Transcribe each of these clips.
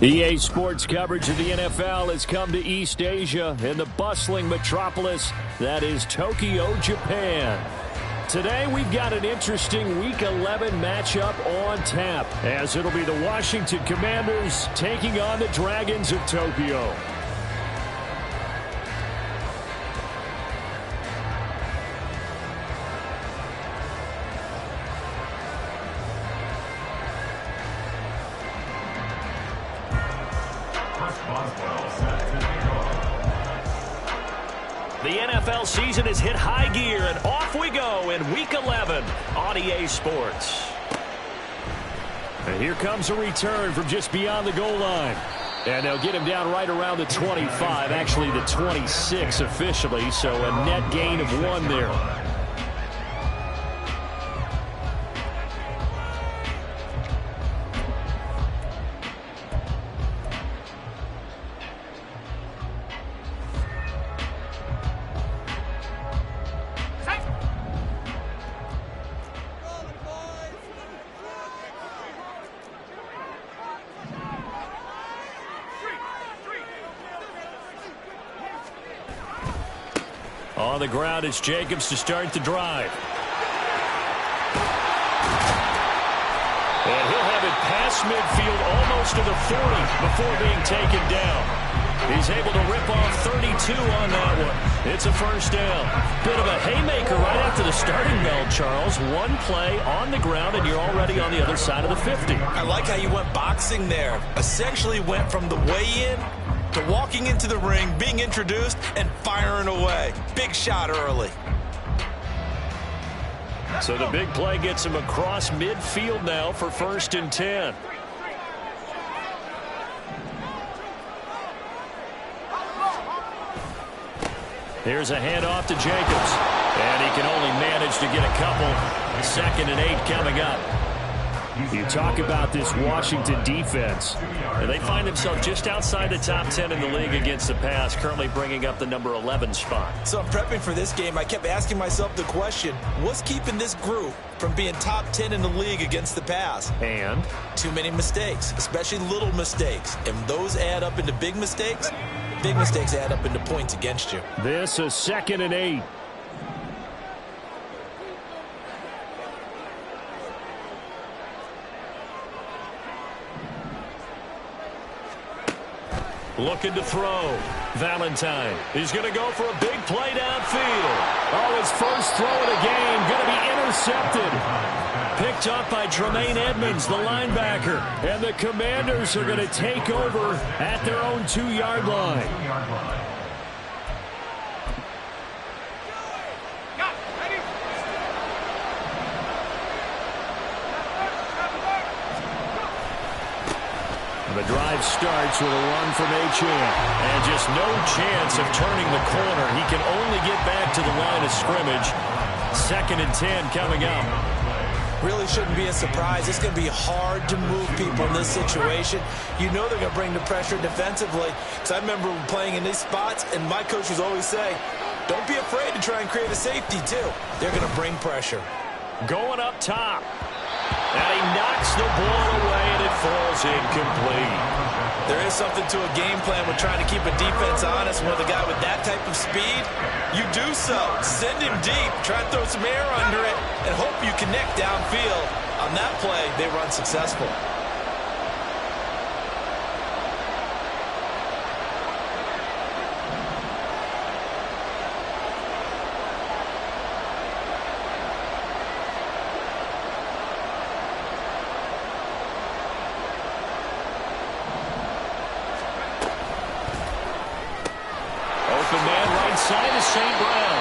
EA Sports coverage of the NFL has come to East Asia in the bustling metropolis that is Tokyo, Japan. Today we've got an interesting Week 11 matchup on tap, as it'll be the Washington Commanders taking on the Dragons of Tokyo. The NFL season has hit high gear, and off we go in Week 11 on EA Sports. And here comes a return from just beyond the goal line. And they'll get him down right around the 25, actually the 26 officially, so a net gain of 1 there. On the ground, it's Jacobs to start the drive. And he'll have it past midfield almost to the 40 before being taken down. He's able to rip off 32 on that one. It's a first down. Bit of a haymaker right after the starting bell, Charles. One play on the ground, and you're already on the other side of the 50. I like how you went boxing there. Essentially went from the weigh-in to walking into the ring, being introduced, and firing away. Big shot early. So the big play gets him across midfield now for 1st and 10. Here's a handoff to Jacobs. And he can only manage to get a couple. 2nd and 8 coming up. You talk about this Washington defense, and they find themselves just outside the top 10 in the league against the pass, currently bringing up the number 11 spot. So I'm prepping for this game. I kept asking myself the question, what's keeping this group from being top 10 in the league against the pass? And? Too many mistakes, especially little mistakes. And those add up into big mistakes. Big mistakes add up into points against you. This is 2nd and 8. Looking to throw. Valentine. He's going to go for a big play downfield. Oh, his first throw of the game. Going to be intercepted. Picked up by Tremaine Edmonds, the linebacker. And the Commanders are going to take over at their own 2-yard line. The drive starts with a run from Achane. And just no chance of turning the corner. He can only get back to the line of scrimmage. 2nd and 10 coming up. Really shouldn't be a surprise. It's going to be hard to move people in this situation. You know they're going to bring the pressure defensively. Because I remember playing in these spots, and my coach would always say, don't be afraid to try and create a safety, too. They're going to bring pressure. Going up top. And he knocks the ball away, and it falls incomplete. There is something to a game plan with trying to keep a defense honest. With a guy with that type of speed, you do so. Send him deep. Try and throw some air under it and hope you connect downfield. On that play, they run successful. Side of St. Brown.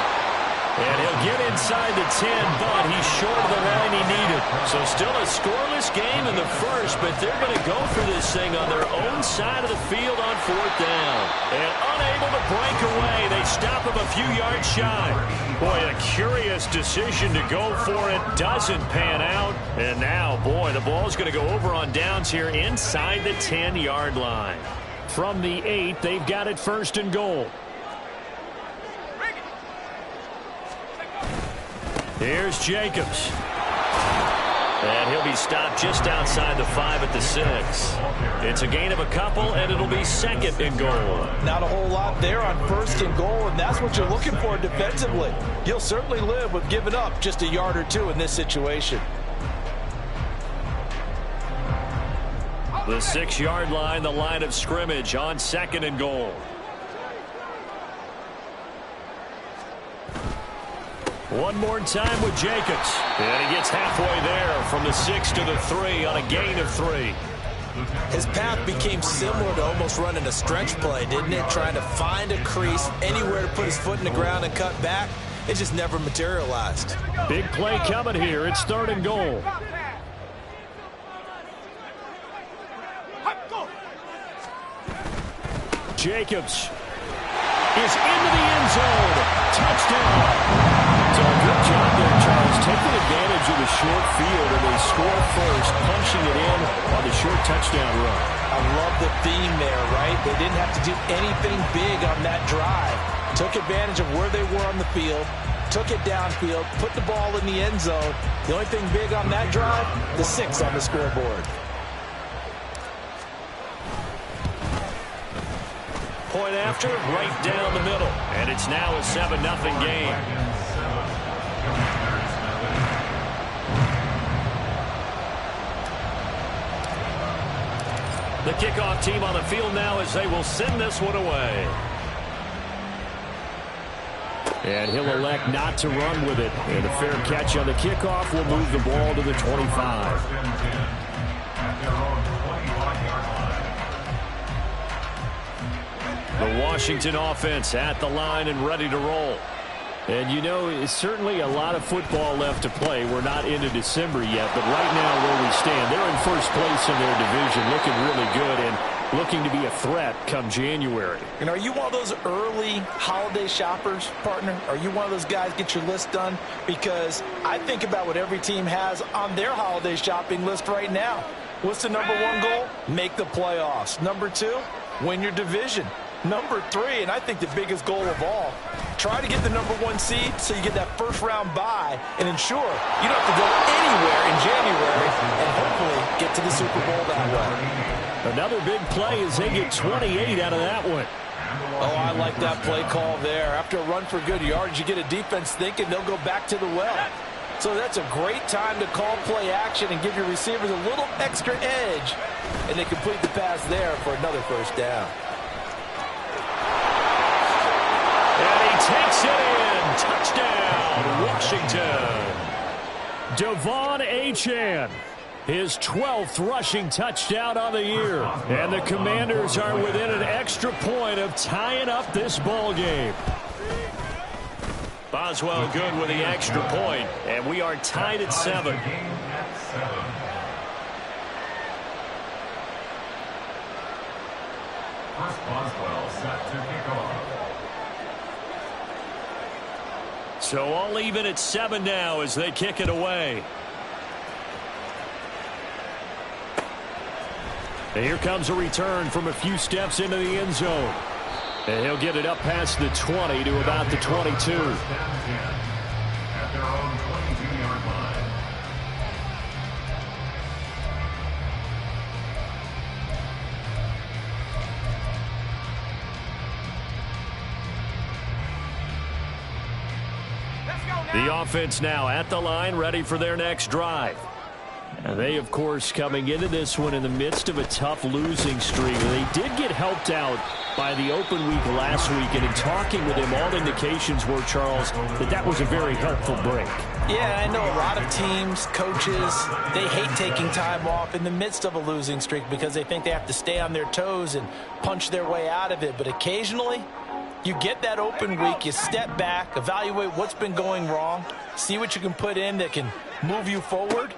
And he'll get inside the 10, but he's short of the line he needed. So still a scoreless game in the first, but they're going to go for this thing on their own side of the field on 4th down. And unable to break away, they stop him a few yards shy. Boy, a curious decision to go for it. Doesn't pan out. And now, boy, the ball's going to go over on downs here inside the 10-yard line. From the 8, they've got it 1st and goal. Here's Jacobs. And he'll be stopped just outside the 5 at the 6. It's a gain of a couple, and it'll be second and goal. Not a whole lot there on first and goal, and that's what you're looking for defensively. You'll certainly live with giving up just a yard or two in this situation. The 6-yard line, the line of scrimmage on second and goal. One more time with Jacobs. And he gets halfway there from the 6 to the 3 on a gain of 3. His path became similar to almost running a stretch play, didn't it? Trying to find a crease, anywhere to put his foot in the ground and cut back. It just never materialized. Big play coming here. It's third and goal. Jacobs is into the end zone. Touchdown. So a good job there, Charles, taking advantage of the short field, and they score first, punching it in on the short touchdown run. I love the theme there, right? They didn't have to do anything big on that drive. Took advantage of where they were on the field, took it downfield, put the ball in the end zone. The only thing big on that drive, the 6 on the scoreboard. Point after, right down the middle. And it's now a 7-0 game. The kickoff team on the field now as they will send this one away. And he'll elect not to run with it. And a fair catch on the kickoff will move the ball to the 25. The Washington offense at the line and ready to roll. And you know, it's certainly a lot of football left to play. We're not into December yet, but right now where we stand, they're in first place in their division, looking really good and looking to be a threat come January. And are you one of those early holiday shoppers, partner? Are you one of those guys get your list done? Because I think about what every team has on their holiday shopping list right now. What's the number 1 goal? Make the playoffs. Number 2, win your division. Number 3, and I think the biggest goal of all, try to get the number 1 seed so you get that first-round bye and ensure you don't have to go anywhere in January and hopefully get to the Super Bowl that way. Another big play as they get 28 out of that one. Oh, I like that play call there. After a run for good yards, you get a defense thinking they'll go back to the well. So that's a great time to call play action and give your receivers a little extra edge, and they complete the pass there for another first down. Takes it in. Touchdown, Washington. Devon Achane, his 12th rushing touchdown on the year. And the Commanders are within an extra point of tying up this ball game. Boswell good with the extra point, and we are tied at 7. Boswell set to kick off. So all even at 7 now as they kick it away. And here comes a return from a few steps into the end zone. And he'll get it up past the 20 to about the 22. At their own 22-yard line. The offense now at the line, ready for their next drive. And they, of course, coming into this one in the midst of a tough losing streak. They did get helped out by the open week last week, and in talking with him, all indications were, Charles, that was a very helpful break. Yeah, I know a lot of teams, coaches, they hate taking time off in the midst of a losing streak because they think they have to stay on their toes and punch their way out of it. But occasionally, you get that open week, you step back, evaluate what's been going wrong, see what you can put in that can move you forward,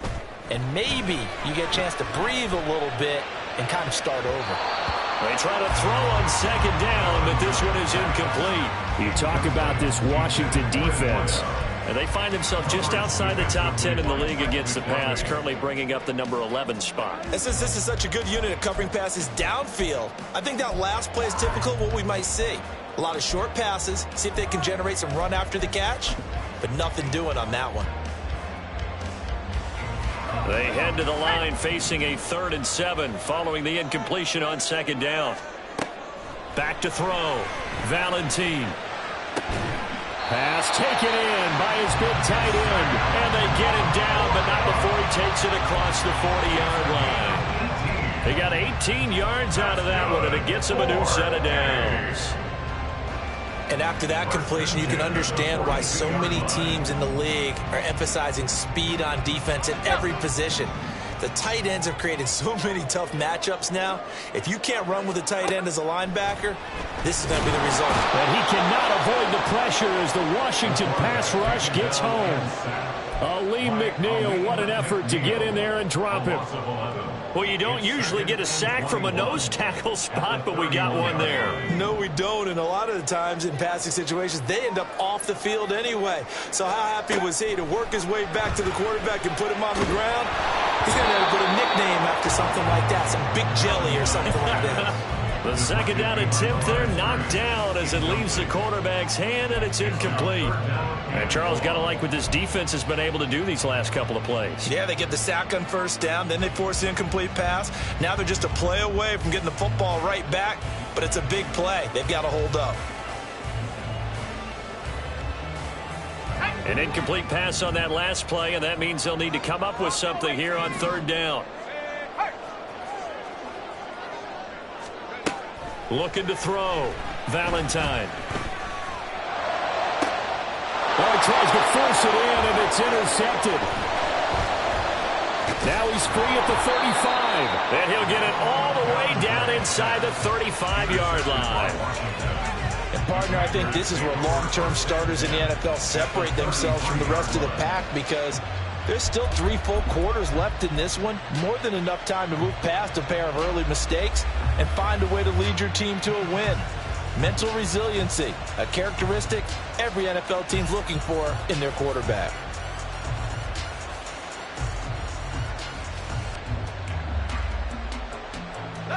and maybe you get a chance to breathe a little bit and kind of start over. They try to throw on second down, but this one is incomplete. You talk about this Washington defense, and they find themselves just outside the top 10 in the league against the pass, currently bringing up the number 11 spot. And since this is such a good unit of covering passes downfield, I think that last play is typical of what we might see. A lot of short passes, see if they can generate some run after the catch, but nothing doing on that one. They head to the line facing a 3rd and 7 following the incompletion on 2nd down. Back to throw. Valentine. Pass taken in by his big tight end. And they get him down, but not before he takes it across the 40-yard line. They got 18 yards out of that one, and it gets him a new set of downs. And after that completion, you can understand why so many teams in the league are emphasizing speed on defense at every position. The tight ends have created so many tough matchups now. If you can't run with a tight end as a linebacker, this is going to be the result. But he cannot avoid the pressure as the Washington pass rush gets home. Aleem McNeil, what an effort to get in there and drop him. Well, you don't usually get a sack from a nose tackle spot, but we got one there. No, we don't, and a lot of the times in passing situations, they end up off the field anyway. So how happy was he to work his way back to the quarterback and put him on the ground? He's going to have to put a nickname after something like that, some Big Jelly or something like that. The 2nd down attempt there knocked down as it leaves the quarterback's hand, and it's incomplete. And Charles, got to like what this defense has been able to do these last couple of plays. Yeah, they get the sack on 1st down, then they force the incomplete pass. Now they're just a play away from getting the football right back, but it's a big play. They've got to hold up. An incomplete pass on that last play, and that means they'll need to come up with something here on 3rd down. Looking to throw. Valentine. Well, he tries to force it in, and it's intercepted. Now he's free at the 35. And he'll get it all the way down inside the 35-yard line. And, partner, I think this is where long-term starters in the NFL separate themselves from the rest of the pack, because there's still 3 full quarters left in this one. More than enough time to move past a pair of early mistakes and find a way to lead your team to a win. Mental resiliency, a characteristic every NFL team's looking for in their quarterback.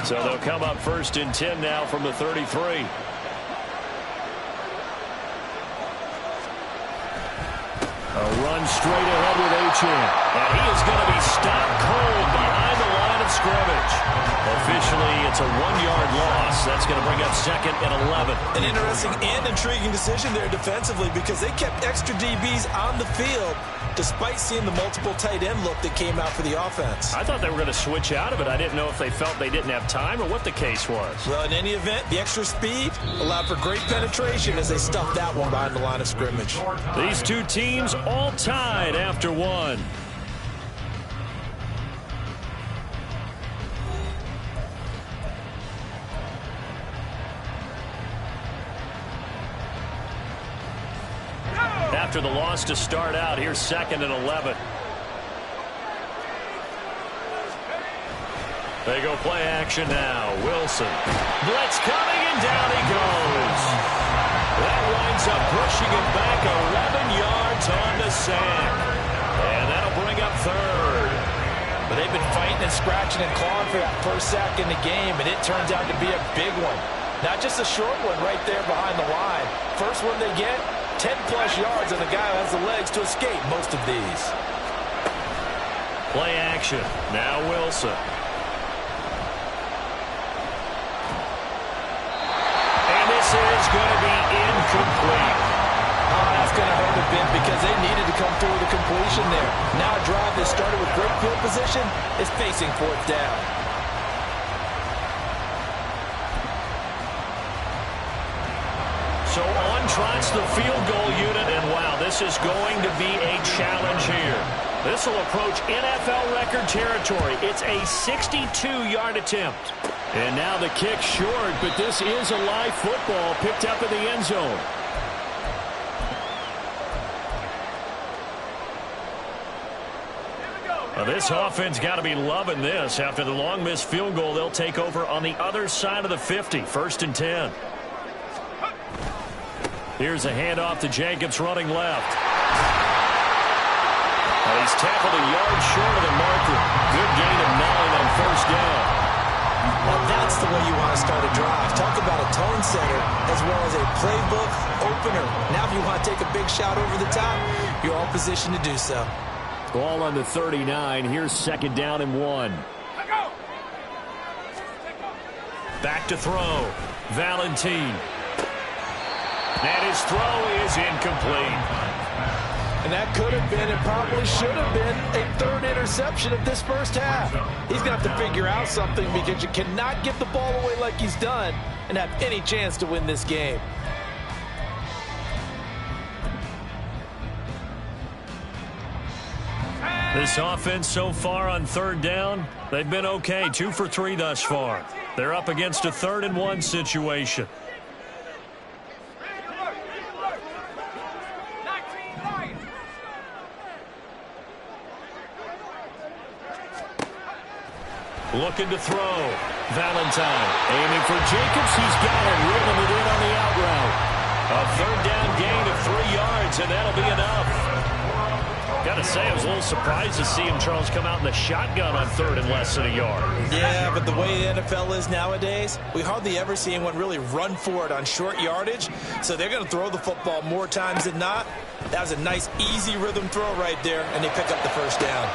So they'll come up 1st and 10 now from the 33. A run straight ahead with Achane. And he is going to be stopped cold behind the line of scrimmage. Officially, it's a 1-yard loss. That's going to bring up 2nd and 11. An interesting and intriguing decision there defensively, because they kept extra DBs on the field despite seeing the multiple tight end look that came out for the offense. I thought they were going to switch out of it. I didn't know if they felt they didn't have time or what the case was. Well, in any event, the extra speed allowed for great penetration as they stuffed that one behind the line of scrimmage. These two teams all tied after one. After the loss to start out, here's 2nd and 11. They go play action now. Wilson. Blitz coming, and down he goes. That winds up pushing him back 11 yards on the sack. And that'll bring up 3rd. But they've been fighting and scratching and clawing for that first sack in the game, and it turns out to be a big one. Not just a short one right there behind the line. First one they get, 10-plus yards, and the guy has the legs to escape most of these. Play action. Now Wilson. And this is going to be incomplete. Oh, that's going to hurt a bit because they needed to come through with a completion there. Now a drive that started with great field position is facing 4th down. So on trots the field goal unit, and wow, this is going to be a challenge here. This will approach NFL record territory. It's a 62-yard attempt. And now the kick short, but this is a live football picked up in the end zone. Now this offense got to be loving this. After the long missed field goal, they'll take over on the other side of the 50, 1st and 10. Here's a handoff to Jacobs running left. He's tackled a yard short of the marker. Good gain of 9 on 1st down. Well, that's the way you want to start a drive. Talk about a tone setter as well as a playbook opener. Now if you want to take a big shot over the top, you're all positioned to do so. Ball on the 39. Here's 2nd down and 1. Back to throw. Valentine. And his throw is incomplete. And that could have been and probably should have been a 3rd interception of this first half. He's going to have to figure out something because you cannot give the ball away like he's done and have any chance to win this game. This offense so far on 3rd down, they've been okay. 2 for 3 thus far. They're up against a 3rd and 1 situation. Looking to throw. Valentine aiming for Jacobs. He's got it. Riddling it in on the out route. A 3rd down gain of 3 yards, and that'll be enough. Got to say, I was a little surprised to see him, Charles, come out in the shotgun on 3rd and less than a yard. Yeah, but the way the NFL is nowadays, we hardly ever see anyone really run for it on short yardage. So they're going to throw the football more times than not. That was a nice, easy rhythm throw right there, and they pick up the 1st down.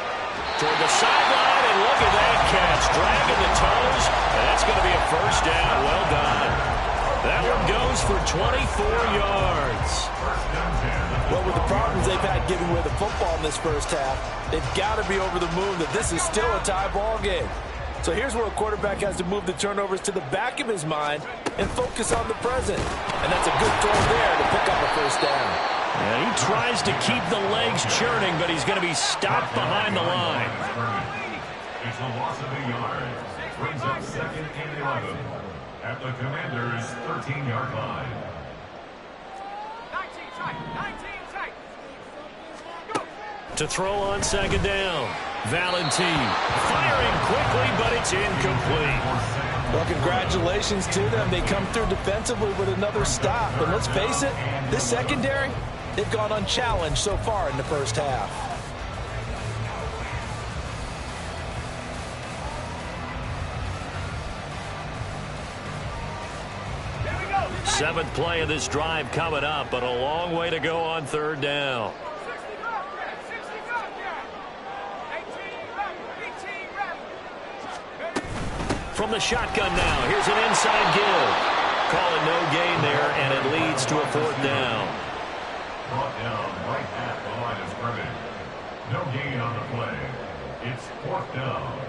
Toward the sideline, and look at that catch. Dragging the toes, and that's going to be a 1st down. Well done. That one goes for 24 yards. Well, with the problems they've had giving away the football in this first half, they've got to be over the moon that this is still a tie ball game. So here's where a quarterback has to move the turnovers to the back of his mind and focus on the present. And that's a good throw there to pick up a 1st down. Yeah, he tries to keep the legs churning, but he's going to be stopped behind the line. It's a loss of a yard. Brings up 2nd and 11 at the Commander's 13-yard line. 19 tight. To throw on 2nd down. Valentine firing quickly, but it's incomplete. Well, congratulations to them. They come through defensively with another stop. And let's face it, this secondary, they've gone unchallenged so far in the first half. 7th play of this drive coming up, but a long way to go on 3rd down. From the shotgun now, here's an inside give. Call it no gain there, and it leads to a 4th down. Brought down right at the line of scrimmage. No gain on the play. It's 4th down.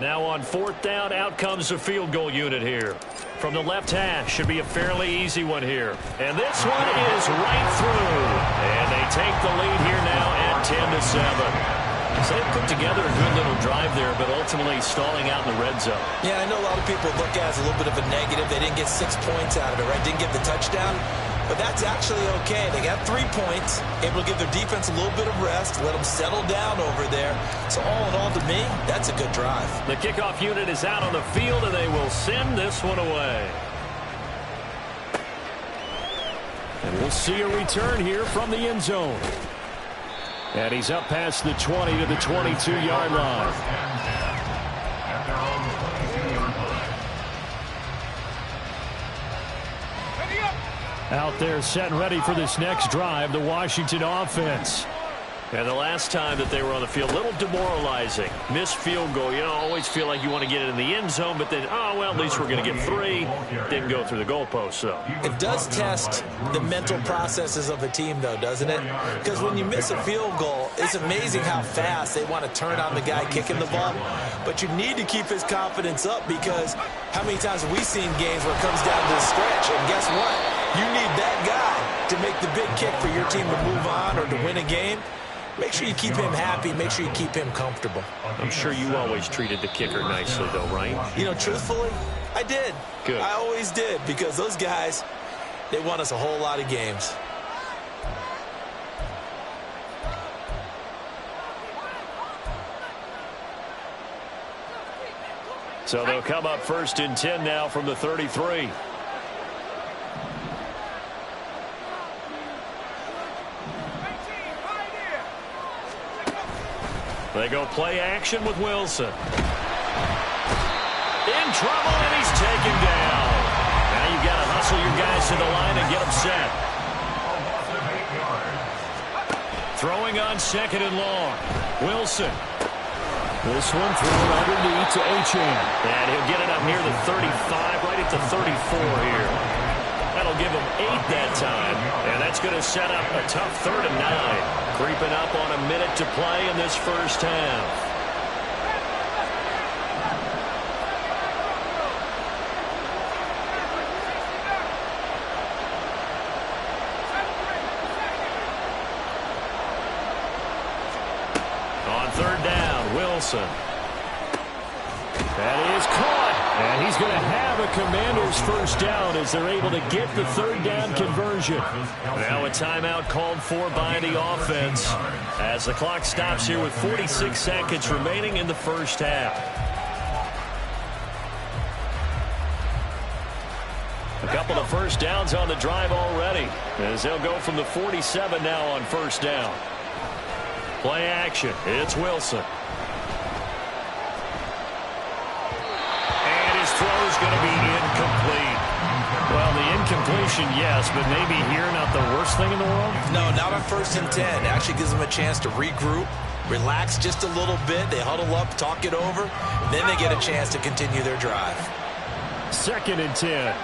Now on 4th down, out comes the field goal unit here. From the left hash, should be a fairly easy one here. And this one is right through. And they take the lead here now at 10-7. So they put together a good little drive there, but ultimately stalling out in the red zone. Yeah, I know a lot of people look at it as a little bit of a negative. They didn't get 6 points out of it, right? Didn't get the touchdown. But that's actually okay. They got 3 points, able to give their defense a little bit of rest, let them settle down over there. So all in all, to me, that's a good drive. The kickoff unit is out on the field, and they will send this one away. And we'll see a return here from the end zone. And he's up past the 20 to the 22-yard line. At their own 22-yard line. Out there set and ready for this next drive, the Washington offense. And the last time that they were on the field, a little demoralizing. Missed field goal. You know, always feel like you want to get it in the end zone, but then, oh, well, at least we're going to get 3. Didn't go through the goalpost, though. It does test the mental processes of a team, though, doesn't it? Because when you miss a field goal, it's amazing how fast they want to turn on the guy kicking the ball. But you need to keep his confidence up, because how many times have we seen games where it comes down to the stretch, and guess what? You need that guy to make the big kick for your team to move on or to win a game. Make sure you keep him happy. Make sure you keep him comfortable. I'm sure you always treated the kicker nicely, though, right? You know, truthfully, I did. Good. I always did, because those guys, they won us a whole lot of games. So they'll come up 1st and 10 now from the 33. They go play action with Wilson. In trouble, and he's taken down. Now you've got to hustle your guys to the line and get them set. Throwing on second and long. Wilson. This one thrown underneath to Achane. And he'll get it up near the 35, right at the 34 here. That'll give him 8 that time. And that's going to set up a tough 3rd and 9. Creeping up on a minute to play in this first half. On 3rd down, Wilson. That is caught. And he's going to have a Commanders first down as they're able to get the 3rd down conversion. Now a timeout called for by the offense as the clock stops here with 46 seconds remaining in the first half. A couple of first downs on the drive already as they'll go from the 47 now on first down. Play action. It's Wilson. And his throw is going to be incomplete. Well, the incompletion, yes, but maybe here not the worst thing in the world? No, not on 1st and 10. It actually gives them a chance to regroup, relax just a little bit. They huddle up, talk it over. Then they get a chance to continue their drive. 2nd and 10.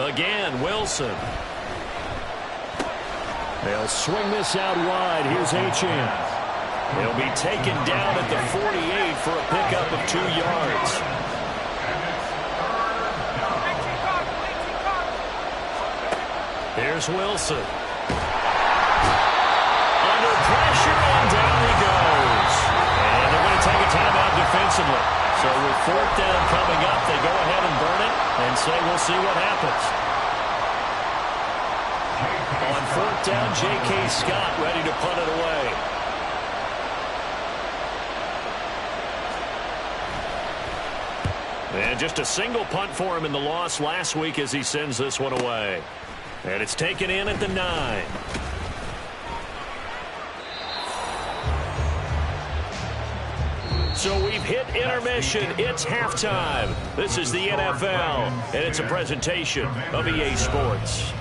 Again, Wilson. They'll swing this out wide. Here's Achane. He'll be taken down at the 48 for a pickup of 2 yards. Here's Wilson. Under pressure, and down he goes. And they're going to take a timeout defensively. So with 4th down coming up, they go ahead and burn it and say we'll see what happens. On 4th down, J.K. Scott ready to punt it away. And just a single punt for him in the loss last week as he sends this one away. And it's taken in at the 9. So we've hit intermission. It's halftime. This is the NFL, and it's a presentation of EA Sports.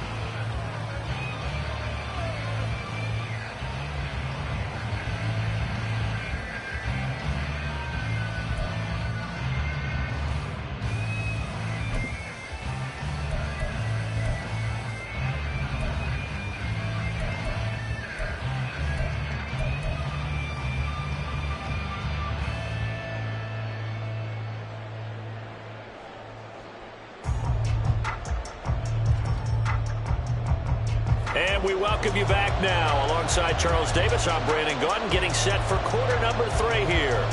And we welcome you back now. Alongside Charles Davis, I'm Brandon Gaudin, getting set for quarter number 3 here.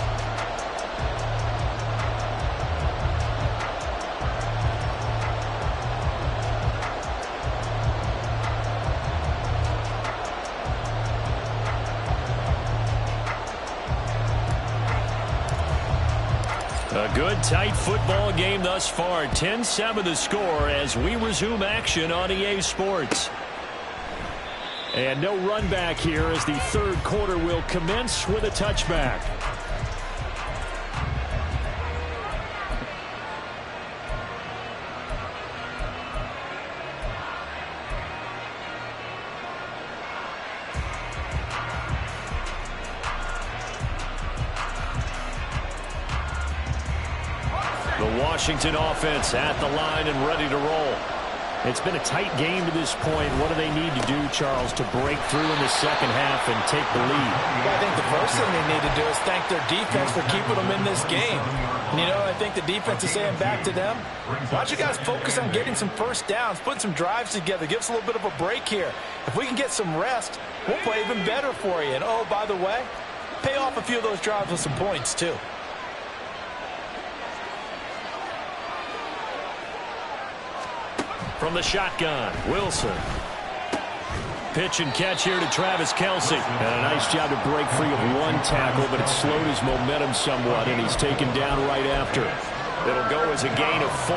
A good, tight football game thus far. 10-7 the score as we resume action on EA Sports. And no run back here as the 3rd quarter will commence with a touchback. The Washington offense at the line and ready to roll. It's been a tight game to this point. What do they need to do, Charles, to break through in the second half and take the lead? Well, I think the first thing they need to do is thank their defense for keeping them in this game. And, you know, I think the defense is saying back to them, why don't you guys focus on getting some first downs, putting some drives together, give us a little bit of a break here. If we can get some rest, we'll play even better for you. And, oh, by the way, pay off a few of those drives with some points, too. From the shotgun, Wilson. Pitch and catch here to Travis Kelce. And a nice job to break free of one tackle, but it slowed his momentum somewhat, and he's taken down right after. It'll go as a gain of 4.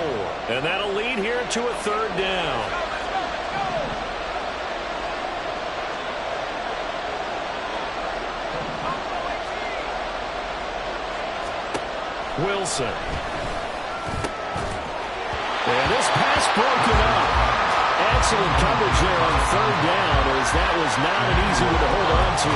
And that'll lead here to a 3rd down. Wilson. And this pass broken up. And excellent coverage there on third down, as that was not an easy one to hold on to.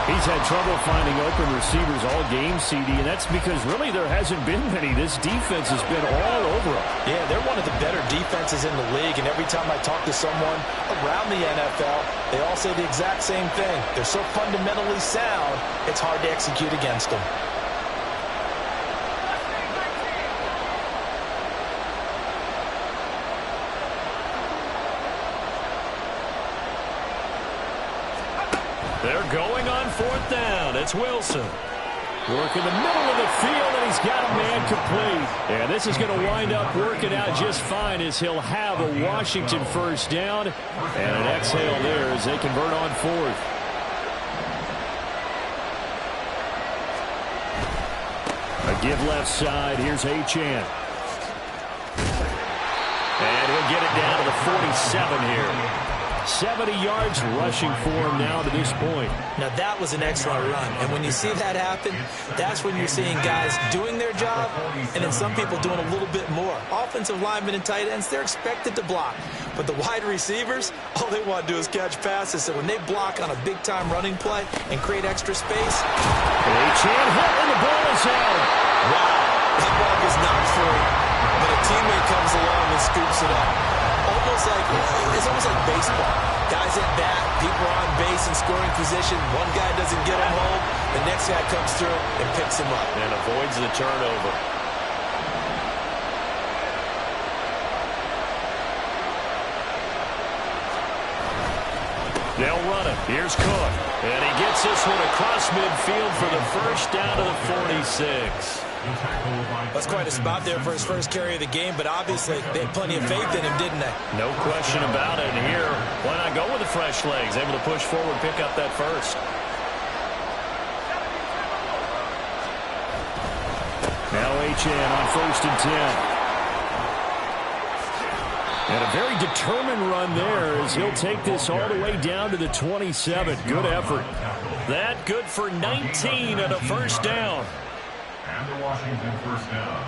He's had trouble finding open receivers all game, CD, and that's because really there hasn't been many. This defense has been all over him. Yeah, they're one of the better defenses in the league, and every time I talk to someone around the NFL, they all say the exact same thing. They're so fundamentally sound, it's hard to execute against them. They're going on fourth down. It's Wilson. Working the middle of the field, and he's got a man complete. And this is going to wind up working out just fine, as he'll have a Washington first down. And an exhale there as they convert on fourth. A give left side. Here's Achane. And he'll get it down to the 47 here. 70 yards rushing for him now to this point. Now, that was an excellent run. And when you see that happen, that's when you're seeing guys doing their job and then some people doing a little bit more. Offensive linemen and tight ends, they're expected to block. But the wide receivers, all they want to do is catch passes. So when they block on a big-time running play and create extra space. Achane hit, and the ball is out. Wow, that ball is not free. But a teammate comes along and scoops it up. It's almost like baseball. Guys at bat, people are on base in scoring position. One guy doesn't get him home. The next guy comes through and picks him up. And avoids the turnover. They'll run it. Here's Cook. And he gets this one across midfield for the first down to the 46. That's quite a spot there for his first carry of the game, but obviously they had plenty of faith in him, didn't they? No question about it. And here, why not go with the fresh legs? Able to push forward, pick up that first. Now Achane on 1st and 10. And a very determined run there as he'll take this all the way down to the 27. Good effort. That good for 19 and a first down. And the Washington first down.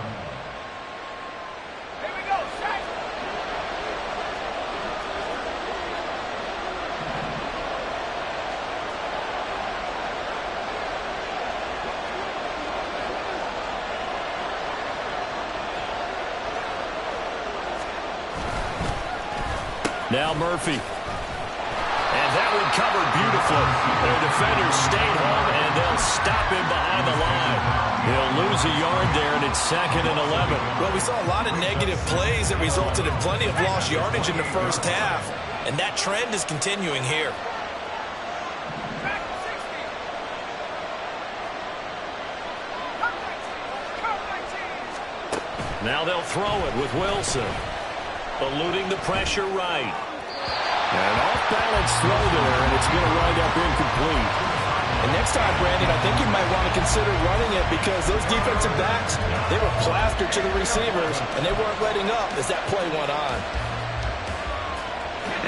Here we go, Shaq. Now Murphy. And that one covered beautifully. Their defenders stayed home, and they'll stop him behind the line. He'll lose a yard there, and it's 2nd and 11. Well, we saw a lot of negative plays that resulted in plenty of lost yardage in the first half, and that trend is continuing here. Now they'll throw it with Wilson. Eluding the pressure right. And off-balance throw there, and it's going to wind up incomplete. And next time, Brandon, I think you might want to consider running it because those defensive backs, they were plastered to the receivers, and they weren't letting up as that play went on.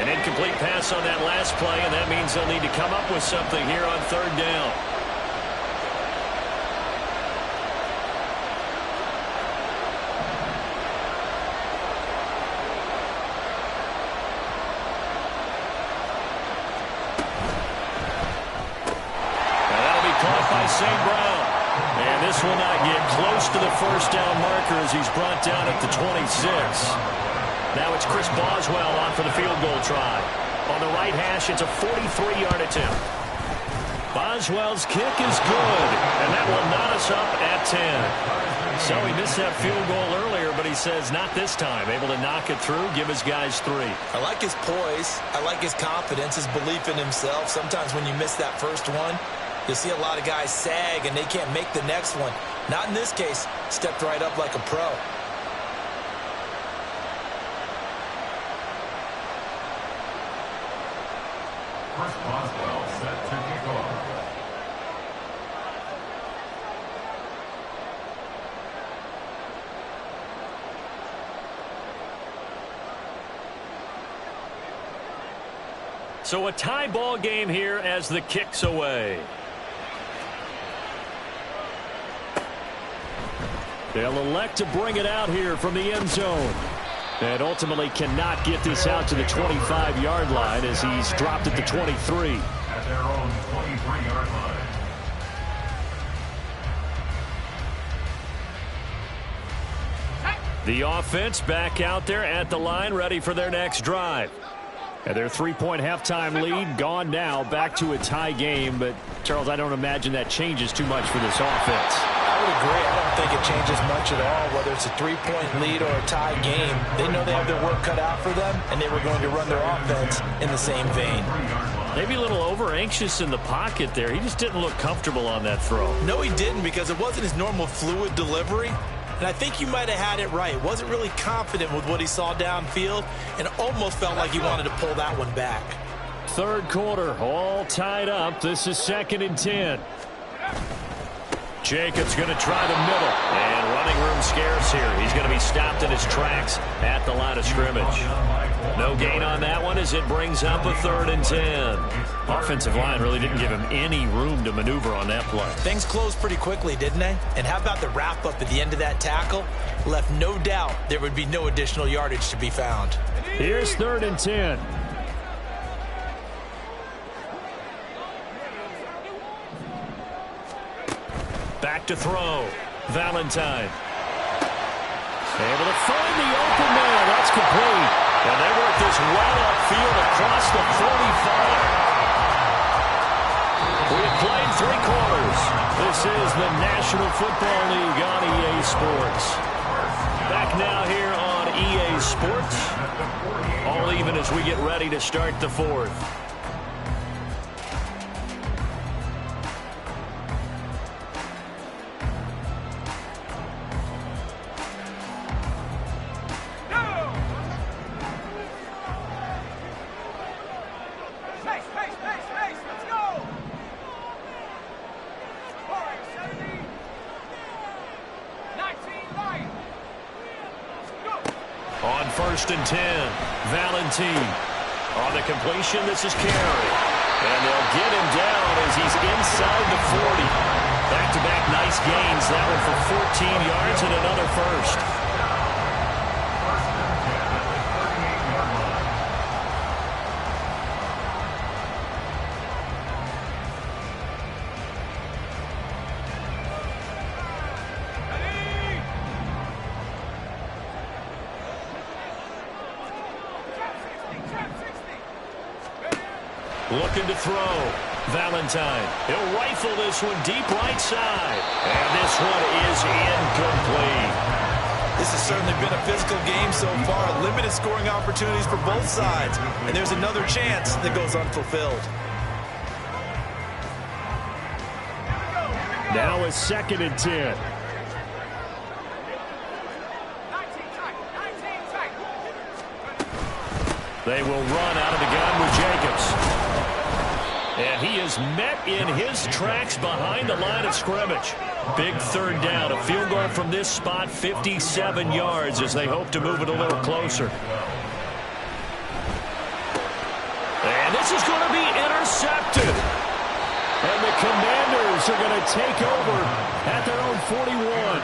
An incomplete pass on that last play, and that means they'll need to come up with something here on 3rd down. St. Brown. And this will not get close to the first down marker as he's brought down at the 26. Now it's Chris Boswell on for the field goal try. On the right hash, it's a 43-yard attempt. Boswell's kick is good, and that will knot us up at 10. So he missed that field goal earlier, but he says not this time. Able to knock it through, give his guys 3. I like his poise. I like his confidence, his belief in himself. Sometimes when you miss that first one, you'll see a lot of guys sag, and they can't make the next one. Not in this case. Stepped right up like a pro. Chris Boswell set to kick off. So a tie ball game here as the kick's away. They'll elect to bring it out here from the end zone. And ultimately cannot get this out to the 25-yard line as he's dropped at the 23. At their own 23-yard line. The offense back out there at the line, ready for their next drive. And their 3-point halftime lead gone now, back to a tie game. But, Charles, I don't imagine that changes too much for this offense. I would agree. I don't think it changes much at all, whether it's a 3-point lead or a tie game. They know they have their work cut out for them, and they were going to run their offense in the same vein. Maybe a little over-anxious in the pocket there. He just didn't look comfortable on that throw. No, he didn't, because it wasn't his normal fluid delivery. And I think you might have had it right. Wasn't really confident with what he saw downfield and almost felt like he wanted to pull that one back. Third quarter, all tied up. This is 2nd and 10. Jacobs going to try the middle. And running room scarce here. He's going to be stopped in his tracks at the line of scrimmage. No gain on that one as it brings up a 3rd and 10. Offensive line really didn't give him any room to maneuver on that play. Things closed pretty quickly, didn't they? And how about the wrap-up at the end of that tackle? Left no doubt there would be no additional yardage to be found. Here's 3rd and 10. Back to throw. Valentine. Able to find the open man. That's complete. And they work this well upfield across the 45. We have played 3 quarters. This is the National Football League on EA Sports. Back now here on EA Sports. All even as we get ready to start the 4th. On 1st and 10, Valentine. On the completion, this is Carey. And they'll get him down as he's inside the 40. Back-to-back nice gains. That one for 14 yards and another first. Looking to throw. Valentine. He'll rifle this one deep right side. And this one is incomplete. This has certainly been a physical game so far. Limited scoring opportunities for both sides. And there's another chance that goes unfulfilled. Now a 2nd and 10. They will run out of the gun with Jacobs. And he is met in his tracks behind the line of scrimmage. Big 3rd down. A field goal from this spot, 57 yards as they hope to move it a little closer. And this is going to be intercepted. And the Commanders are going to take over at their own 41.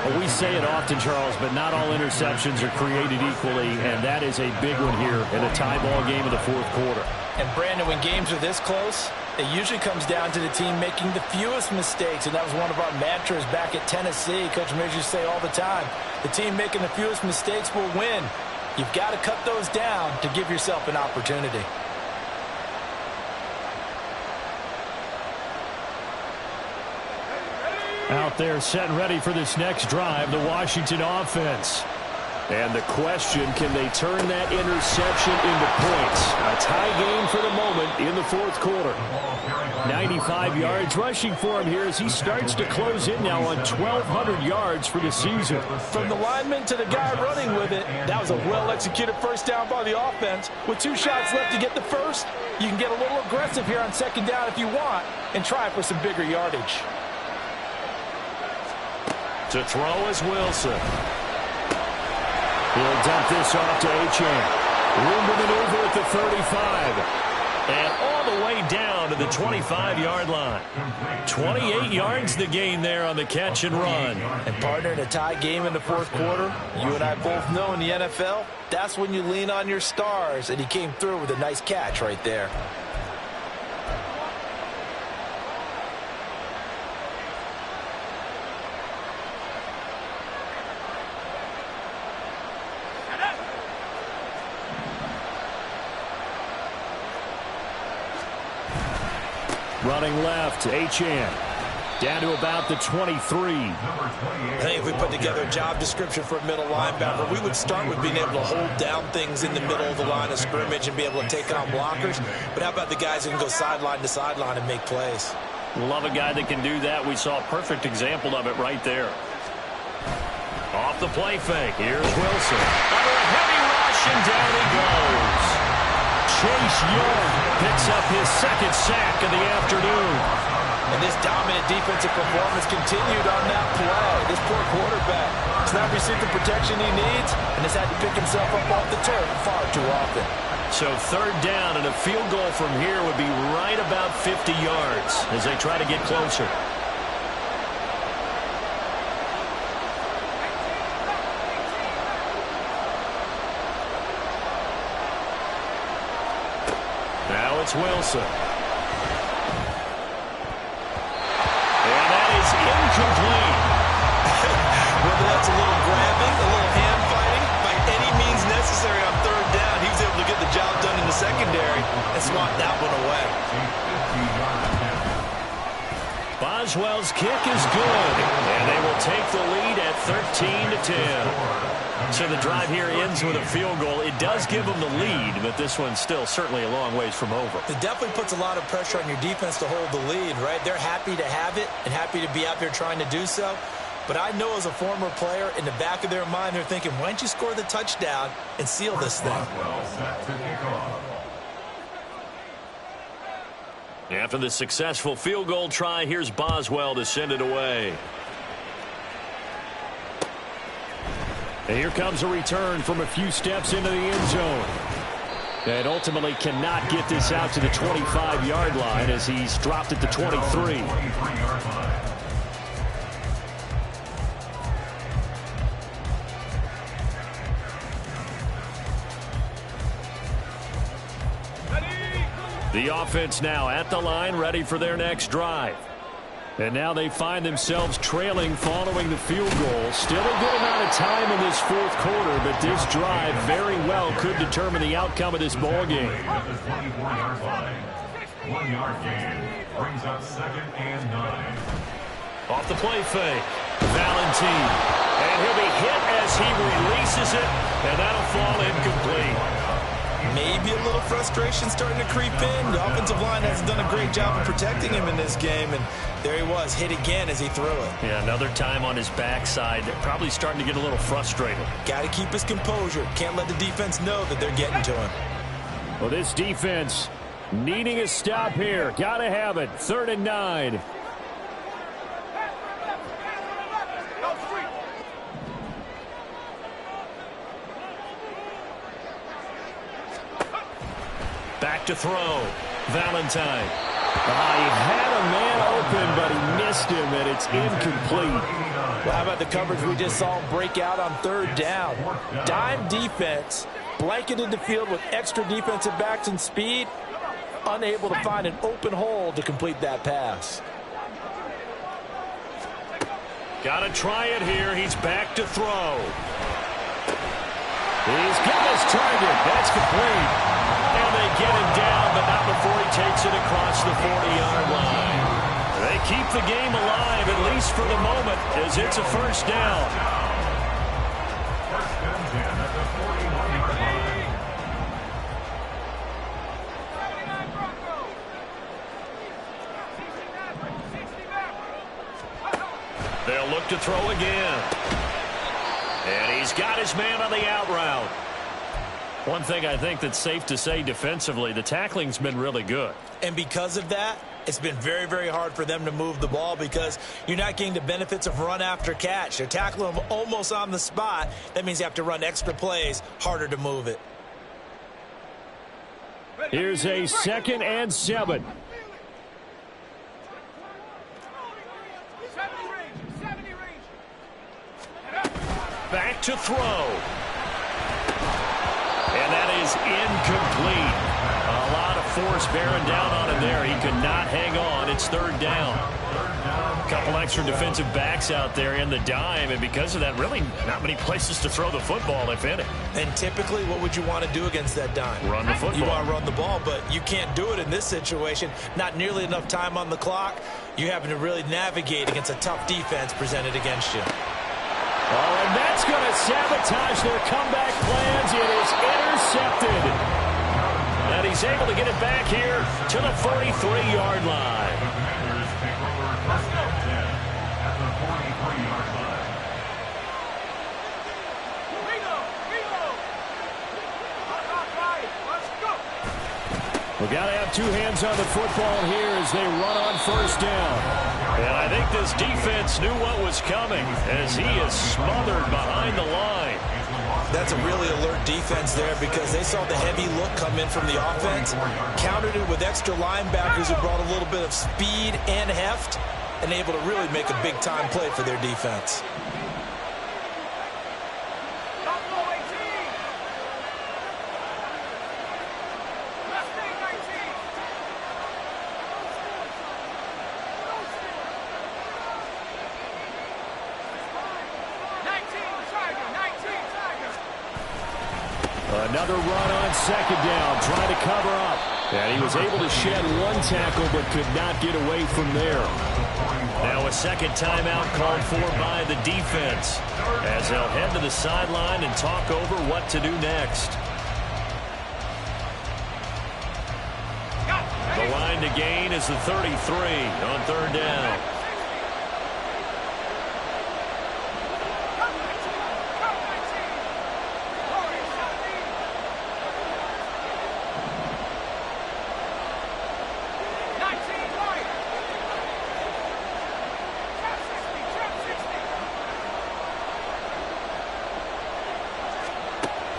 Well, we say it often, Charles, but not all interceptions are created equally, and that is a big one here in a tie ball game of the 4th quarter. And, Brandon, when games are this close, it usually comes down to the team making the fewest mistakes, and that was one of our mantras back at Tennessee. Coach Mears used to say all the time, the team making the fewest mistakes will win. You've got to cut those down to give yourself an opportunity. Out there set and ready for this next drive, the Washington offense. And the question, can they turn that interception into points? A tie game for the moment in the 4th quarter. 95 yards rushing for him here as he starts to close in now on 1,200 yards for the season. From the lineman to the guy running with it, that was a well-executed first down by the offense. With 2 shots left to get the first, you can get a little aggressive here on 2nd down if you want and try for some bigger yardage. To throw is Wilson. He'll dump this off to Achane. Room to maneuver at the 35. And all the way down to the 25-yard line. 28 yards to gain there on the catch and run. And partner, in a tie game in the fourth quarter, you and I both know in the NFL, that's when you lean on your stars, and he came through with a nice catch right there. Running left, Achane. Down to about the 23. I think if we put together a job description for a middle linebacker, we would start with being able to hold down things in the middle of the line of scrimmage and be able to take on blockers. But how about the guys who can go sideline to sideline and make plays? Love a guy that can do that. We saw a perfect example of it right there. Off the play fake. Here's Wilson. Under a heavy rush, and down he goes. Chase Young picks up his second sack of the afternoon. And this dominant defensive performance continued on that play. This poor quarterback has not received the protection he needs and has had to pick himself up off the turf far too often. So third down, and a field goal from here would be right about 50 yards as they try to get closer. Now it's Wilson. And that is incomplete. Whether that's a little grabbing, a little hand fighting, by any means necessary on third down, he was able to get the job done in the secondary and swat that one away. Boswell's kick is good, and they will take the lead at 13-10. So the drive here ends with a field goal. It does give them the lead, but this one's still certainly a long ways from over. It definitely puts a lot of pressure on your defense to hold the lead, right? They're happy to have it and happy to be out there trying to do so. But I know as a former player, in the back of their mind, they're thinking, why don't you score the touchdown and seal this thing? After the successful field goal try, here's Boswell to send it away. And here comes a return from a few steps into the end zone. And ultimately cannot get this out to the 25-yard line as he's dropped at the 23. The offense now at the line, ready for their next drive. And now they find themselves trailing following the field goal. Still a good amount of time in this fourth quarter, but this drive very well could determine the outcome of this ball game. 1 yard gain brings up 2nd and 9. Off the play fake, Valentine. And he'll be hit as he releases it, and that'll fall incomplete. Maybe a little frustration starting to creep in. The offensive line hasn't done a great job of protecting him in this game, and there he was, hit again as he threw it. Yeah, another time on his backside. Probably starting to get a little frustrated. Got to keep his composure. Can't let the defense know that they're getting to him. Well, this defense needing a stop here. Got to have it. 3rd and 9. Back to throw. Valentine. He had a man open, but he missed him, and it's incomplete. Well, how about the coverage we just saw him break out on 3rd down? Dime defense, blanketed the field with extra defensive backs and speed, unable to find an open hole to complete that pass. Got to try it here. He's back to throw. He's got his target. That's complete. And they get him down, but not before he takes it across the 40-yard line. They keep the game alive, at least for the moment, as it's a first down. 1st and 10 at the 41-yard line. They'll look to throw again. And he's got his man on the out route. One thing I think that's safe to say defensively, the tackling's been really good. And because of that, it's been very, very hard for them to move the ball because you're not getting the benefits of run after catch. They're tackling them almost on the spot. That means you have to run extra plays, harder to move it. Here's a 2nd and 7. Back to throw. And that is incomplete. A lot of force bearing down on him there. He could not hang on. It's 3rd down. A couple extra defensive backs out there in the dime, and because of that, really not many places to throw the football, if any. And typically, what would you want to do against that dime? Run the football. You want to run the ball, but you can't do it in this situation. Not nearly enough time on the clock. You having to really navigate against a tough defense presented against you. Oh, and that's going to sabotage their comeback plans. It is intercepted. And he's able to get it back here to the 43-yard line. Commanders take over 1st and 10 at the 43-yard line. We've got to have 2 hands on the football here as they run on 1st down. And I think this defense knew what was coming as he is smothered behind the line. That's a really alert defense there because they saw the heavy look come in from the offense, countered it with extra linebackers who brought a little bit of speed and heft, and able to really make a big-time play for their defense. Another run on 2nd down, trying to cover up. And he was able to shed 1 tackle, but could not get away from there. Now a 2nd timeout called for by the defense as they'll head to the sideline and talk over what to do next. The line to gain is the 33 on 3rd down.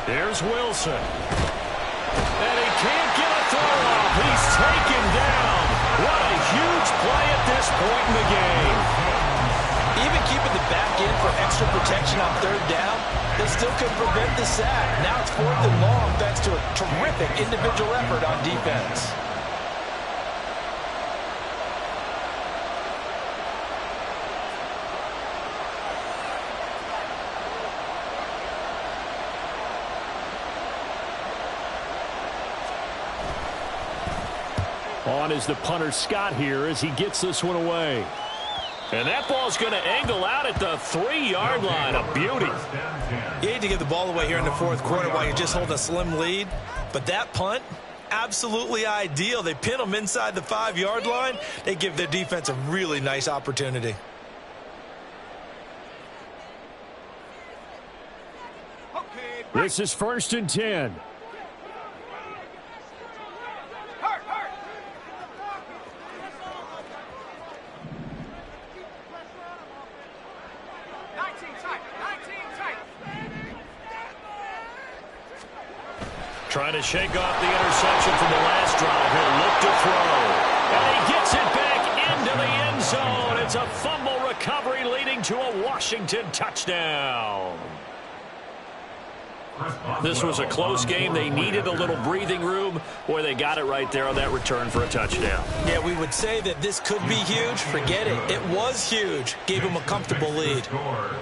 Here's Wilson. And he can't get a throw off. He's taken down. What a huge play at this point in the game. Even keeping the back in for extra protection on 3rd down, they still couldn't prevent the sack. Now it's 4th and long thanks to a terrific individual effort on defense. On is the punter Scott here as he gets this one away. And that ball's going to angle out at the 3-yard line. A beauty. You hate to give the ball away here in the 4th quarter while you're just holding a slim lead. But that punt, absolutely ideal. They pin them inside the 5-yard line. They give their defense a really nice opportunity. This is 1st and 10. Trying to shake off the interception from the last drive. He'll look to throw. And he gets it back into the end zone. It's a fumble recovery leading to a Washington touchdown. This was a close game. They needed a little breathing room. Boy, they got it right there on that return for a touchdown. Yeah, we would say that this could be huge. Forget it. It was huge. Gave him a comfortable lead.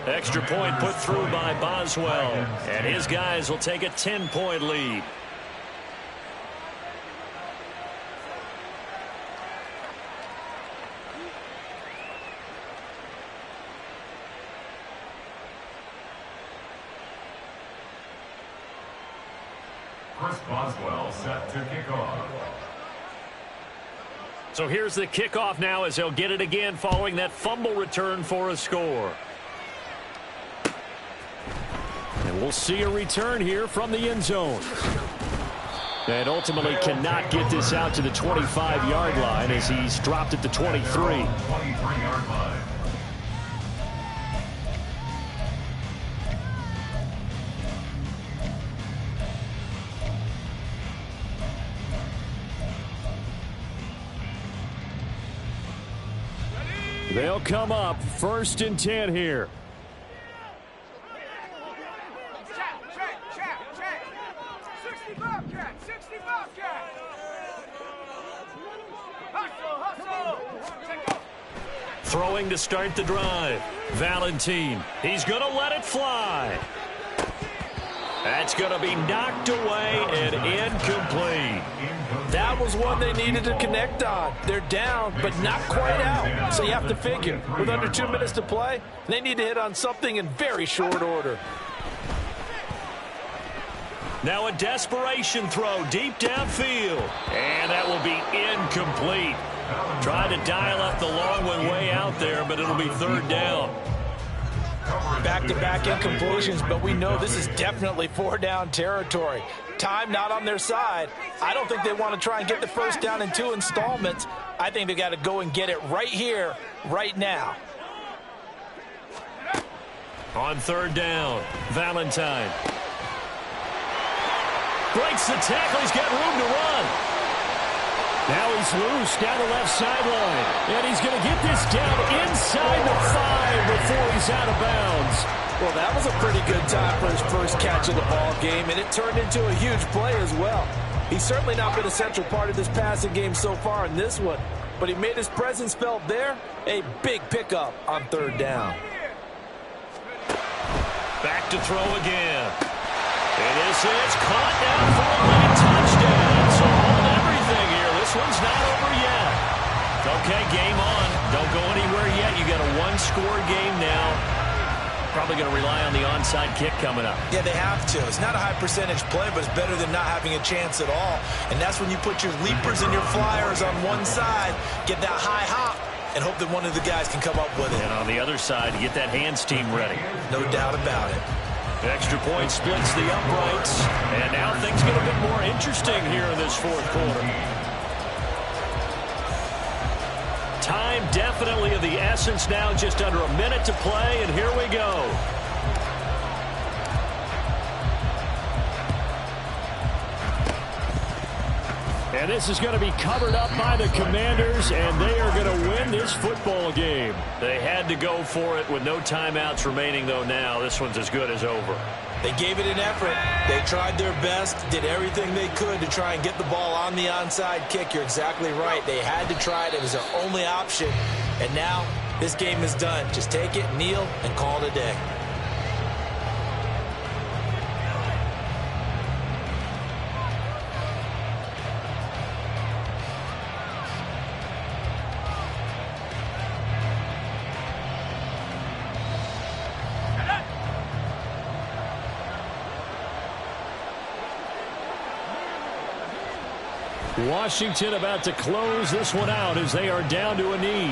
Extra point put through by Boswell. And his guys will take a 10-point lead. Chris Boswell set to kick off. So here's the kickoff now as they'll get it again following that fumble return for a score. And we'll see a return here from the end zone. And ultimately cannot get this out to the 25-yard line as he's dropped at the 23. 23-yard line. They'll come up 1st and 10 here. Throwing to start the drive. Valentine. He's going to let it fly. That's going to be knocked away and incomplete. That was one they needed to connect on. They're down, but not quite out. So you have to figure, with under 2 minutes to play, they need to hit on something in very short order. Now a desperation throw deep downfield. And that will be incomplete. Trying to dial up the long one way out there, but it'll be 3rd down. Back-to-back incompletions, but we know this is definitely 4-down territory. Time not on their side. I don't think they want to try and get the 1st down in 2 installments. I think they got to go and get it right here, right now. On 3rd down, Valentine. Breaks the tackle. He's got room to run. Now he's loose down the left sideline. And he's going to get this down inside the 5 before he's out of bounds. Well, that was a pretty good time for his first catch of the ball game, and it turned into a huge play as well. He's certainly not been a central part of this passing game so far in this one, but he made his presence felt there. A big pickup on 3rd down. Back to throw again. And this is caught down for a late touchdown. So hold everything here. This one's not over yet. Okay, game on. Don't go anywhere yet. You got a 1-score game now. Probably going to rely on the onside kick coming up. Yeah, they have to. It's not a high percentage play, but it's better than not having a chance at all. And that's when you put your leapers and your flyers on one side, get that high hop, and hope that one of the guys can come up with it. And on the other side, get that hands team ready. No doubt about it. Extra point splits the uprights. And now things get a bit more interesting here in this 4th quarter. Time definitely of the essence now, just under a minute to play, and here we go. And this is going to be covered up by the Commanders, and they are going to win this football game. They had to go for it with no timeouts remaining, though now. This one's as good as over. They gave it an effort. They tried their best, did everything they could to try and get the ball on the onside kick. You're exactly right. They had to try it. It was their only option. And now this game is done. Just take it, kneel, and call it a day. Washington about to close this one out as they are down to a knee.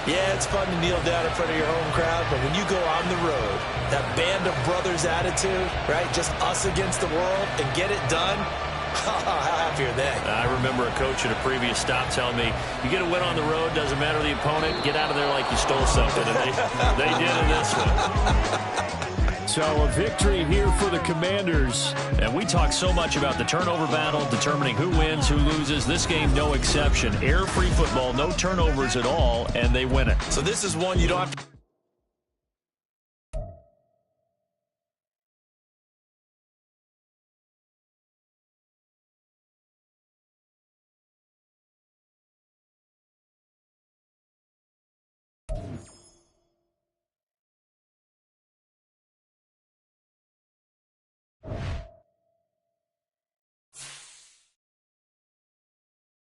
Yeah, it's fun to kneel down in front of your home crowd, but when you go on the road, that band of brothers attitude, right, just us against the world, and get it done, how happy are they? I remember a coach at a previous stop telling me, you get a win on the road, doesn't matter the opponent, get out of there like you stole something, and they did in this one. So a victory here for the Commanders. And we talk so much about the turnover battle, determining who wins, who loses. This game, no exception. Air-free football, no turnovers at all, and they win it. So this is one you don't have to